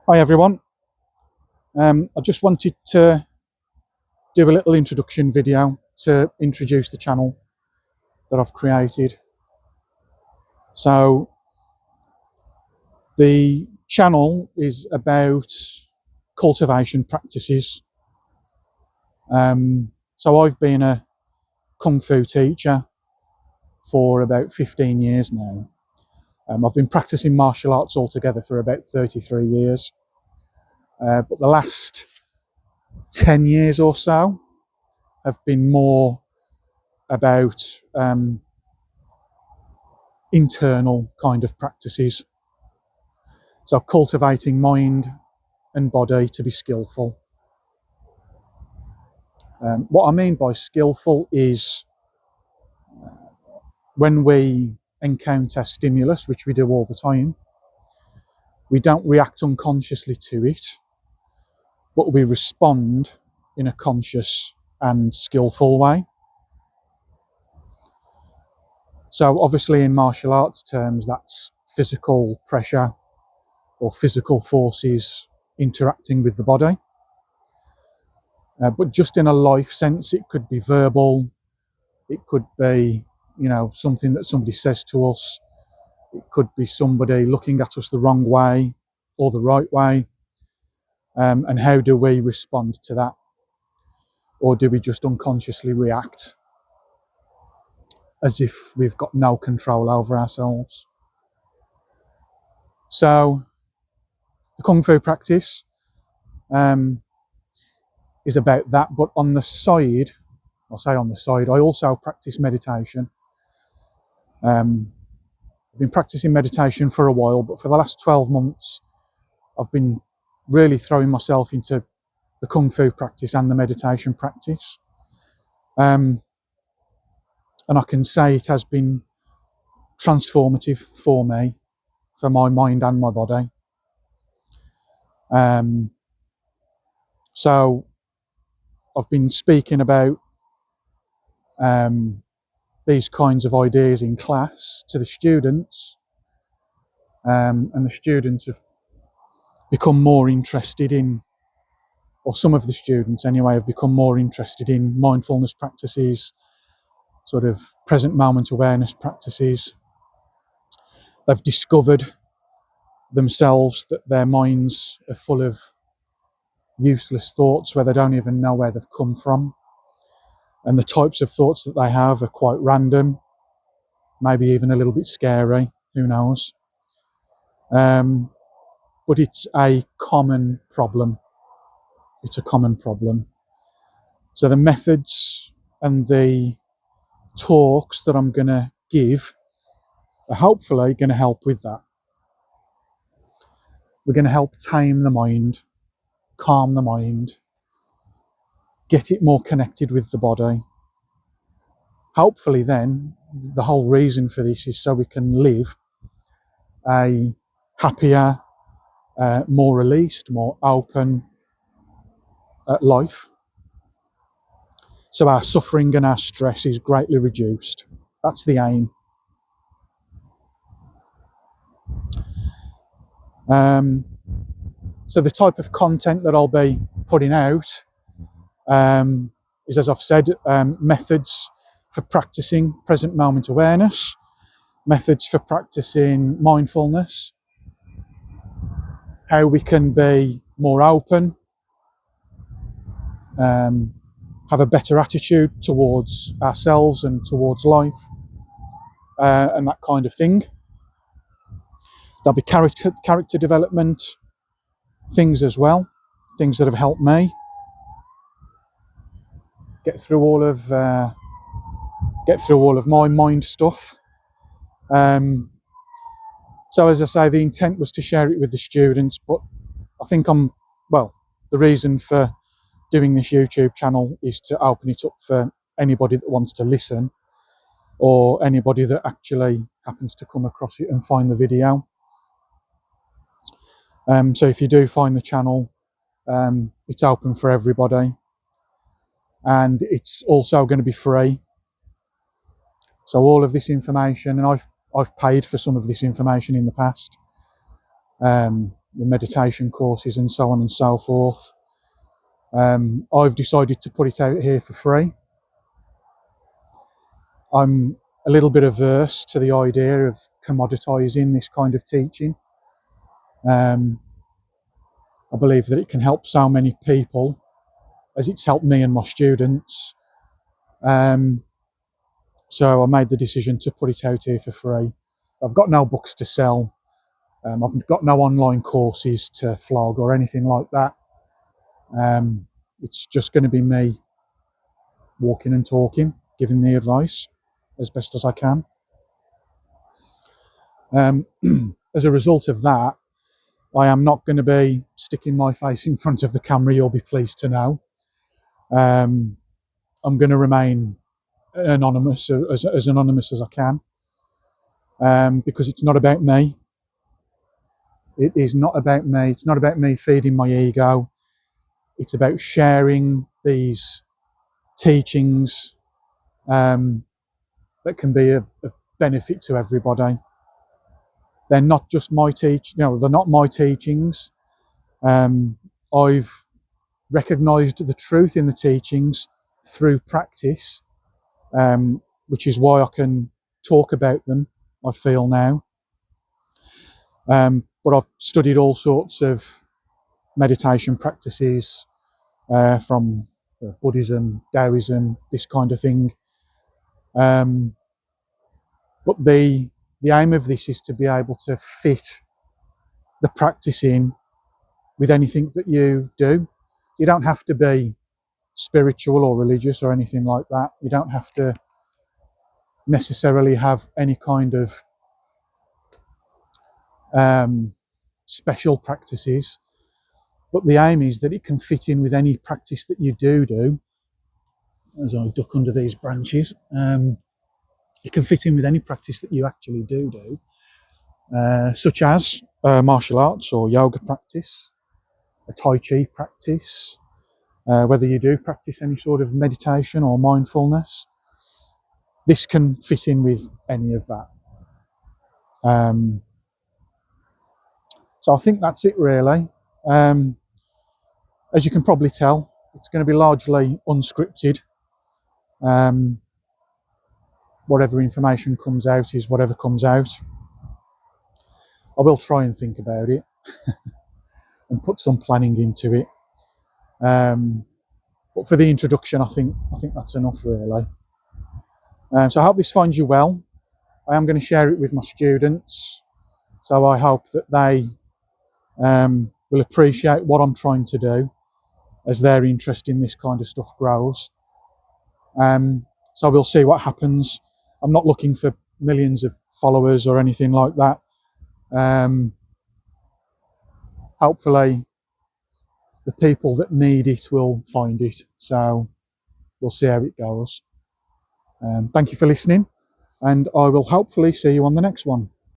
Hi everyone. I just wanted to do a little introduction video to introduce the channel that I've created. So the channel is about cultivation practices. So I've been a Kung Fu teacher for about 15 years now. I've been practicing martial arts altogether for about 33 years. But the last 10 years or so have been more about internal kind of practices. So cultivating mind and body to be skillful. What I mean by skillful is when we encounter stimulus, which we do all the time, we don't react unconsciously to it, but we respond in a conscious and skillful way. So obviously in martial arts terms, that's physical pressure or physical forces interacting with the body. But just in a life sense, it could be verbal, it could be, something that somebody says to us, it could be somebody looking at us the wrong way or the right way. And how do we respond to that? Or do we just unconsciously react as if we've got no control over ourselves? So the Kung Fu practice is about that, but on the side, I also practice meditation. I've been practicing meditation for a while, but for the last 12 months, I've been really throwing myself into the Kung Fu practice and the meditation practice. And I can say it has been transformative for me, for my mind and my body. So I've been speaking about these kinds of ideas in class to the students, and the students have become more interested in, or some of the students anyway, have become more interested in mindfulness practices, sort of present moment awareness practices. They've discovered themselves that their minds are full of useless thoughts where they don't even know where they've come from. And the types of thoughts that they have are quite random, maybe even a little bit scary, who knows. But it's a common problem. It's a common problem. So the methods and the talks that I'm going to give are hopefully going to help with that. We're going to help tame the mind, calm the mind, get it more connected with the body. Hopefully then, the whole reason for this is so we can live a happier, more released, more open life. So our suffering and our stress is greatly reduced. That's the aim. So the type of content that I'll be putting out is, as I've said, methods for practicing present moment awareness, methods for practicing mindfulness, how we can be more open, have a better attitude towards ourselves and towards life, and that kind of thing. There'll be character development things as well, things that have helped me get through all of my mind stuff. So as I say, the intent was to share it with the students, but I think the reason for doing this YouTube channel is to open it up for anybody that wants to listen, or anybody that actually happens to come across it and find the video. So if you do find the channel, it's open for everybody, and it's also going to be free. So all of this information, and I've paid for some of this information in the past, the meditation courses and so on and so forth. I've decided to put it out here for free. I'm a little bit averse to the idea of commoditising this kind of teaching. I believe that it can help so many people, as it's helped me and my students. So I made the decision to put it out here for free. I've got no books to sell. I've got no online courses to flog or anything like that. It's just going to be me walking and talking, giving the advice as best as I can. As a result of that, I am not going to be sticking my face in front of the camera, you'll be pleased to know. I'm going to remain anonymous, as anonymous as I can, because it's not about me. It is not about me. It's not about me feeding my ego. It's about sharing these teachings that can be a benefit to everybody. They're not just my they're not my teachings. I've recognised the truth in the teachings through practice, which is why I can talk about them, I feel now. But I've studied all sorts of meditation practices from Buddhism, Taoism, this kind of thing. But the aim of this is to be able to fit the practice in with anything that you do. You don't have to be spiritual or religious or anything like that. You don't have to necessarily have any kind of special practices, but the aim is that it can fit in with any practice that you do. As I duck under these branches, it can fit in with any practice that you actually do, such as martial arts or yoga practice, a Tai Chi practice, whether you do practice any sort of meditation or mindfulness. This can fit in with any of that. So I think that's it really. As you can probably tell, it's going to be largely unscripted. Whatever information comes out is whatever comes out. I will try and think about it and put some planning into it. But for the introduction, I think that's enough really. So I hope this finds you well. I am going to share it with my students, so I hope that they will appreciate what I'm trying to do as their interest in this kind of stuff grows. So we'll see what happens. I'm not looking for millions of followers or anything like that. Hopefully the people that need it will find it. So we'll see how it goes. Thank you for listening, and I will hopefully see you on the next one.